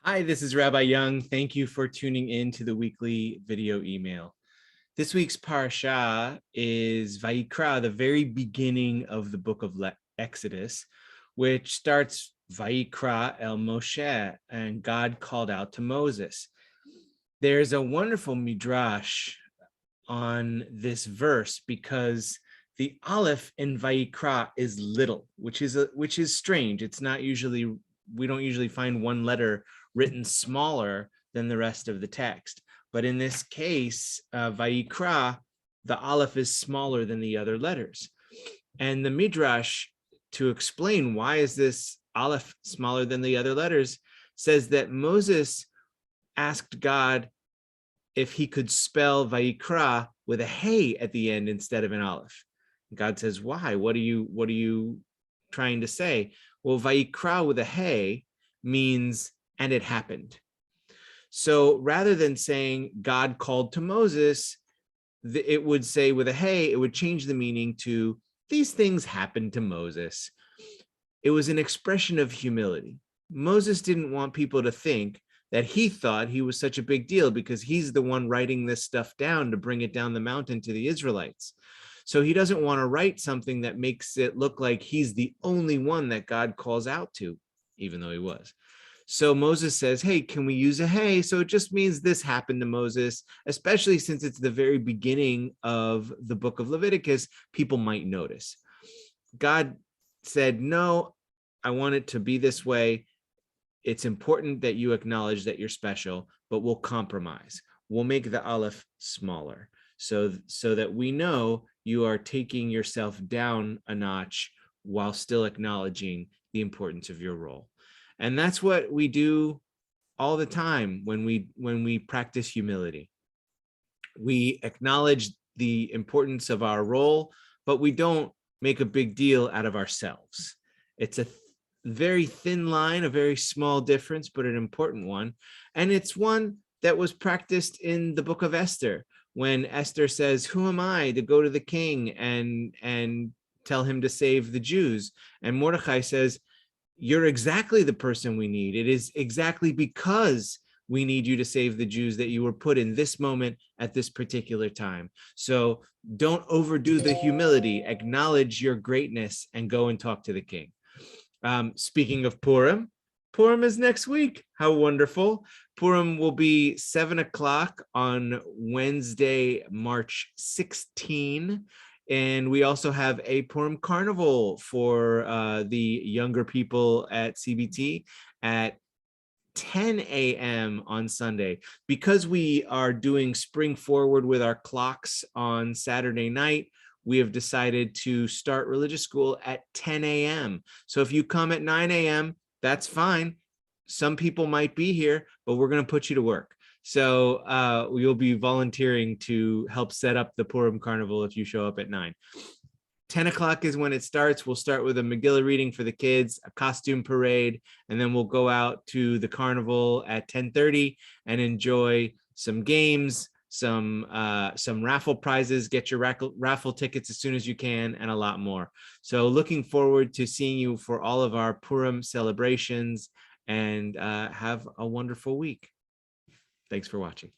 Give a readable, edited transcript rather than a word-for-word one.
Hi, this is Rabbi Young. Thank you for tuning in to the weekly video email. This week's parasha is Vayikra, the very beginning of the book of Exodus, which starts Vayikra el Moshe, and God called out to Moses. There's a wonderful midrash on this verse because the aleph in Vayikra is little, which is strange. It's not usually, we don't usually find one letter written smaller than the rest of the text. But in this case, Vayikra, the aleph is smaller than the other letters. And the midrash, to explain why is this aleph smaller than the other letters, says that Moses asked God if he could spell Vayikra with a hey at the end instead of an aleph. God says, why? What are you trying to say? Well, Vayikra with a hey means, and it happened. So rather than saying God called to Moses, it would say with a hey, it would change the meaning to these things happened to Moses. It was an expression of humility. Moses didn't want people to think that he thought he was such a big deal because he's the one writing this stuff down to bring it down the mountain to the Israelites. So he doesn't want to write something that makes it look like he's the only one that God calls out to, even though he was. So Moses says, hey, can we use a hey? So it just means this happened to Moses, especially since it's the very beginning of the book of Leviticus, people might notice. God said, no, I want it to be this way. It's important that you acknowledge that you're special, but we'll compromise. We'll make the aleph smaller so that we know you are taking yourself down a notch while still acknowledging the importance of your role. And that's what we do all the time when we practice humility. We acknowledge the importance of our role, but we don't make a big deal out of ourselves. It's a very thin line, a very small difference, but an important one. And it's one that was practiced in the book of Esther, when Esther says, who am I to go to the king and tell him to save the Jews? And Mordecai says, you're exactly the person we need. It is exactly because we need you to save the Jews that you were put in this moment at this particular time. So don't overdo the humility, acknowledge your greatness and go and talk to the king. Speaking of Purim, Purim is next week. How wonderful. Purim will be 7 o'clock on Wednesday, March 16. And we also have a Purim Carnival for the younger people at CBT at 10 a.m. on Sunday. Because we are doing spring forward with our clocks on Saturday night, we have decided to start religious school at 10 a.m. So if you come at 9 a.m., that's fine. Some people might be here, but we're going to put you to work. So you'll be volunteering to help set up the Purim Carnival if you show up at 9. 10 o'clock is when it starts. We'll start with a Megillah reading for the kids, a costume parade, and then we'll go out to the carnival at 10:30 and enjoy some games, some raffle prizes, get your raffle tickets as soon as you can, and a lot more. So looking forward to seeing you for all of our Purim celebrations, and have a wonderful week. Thanks for watching.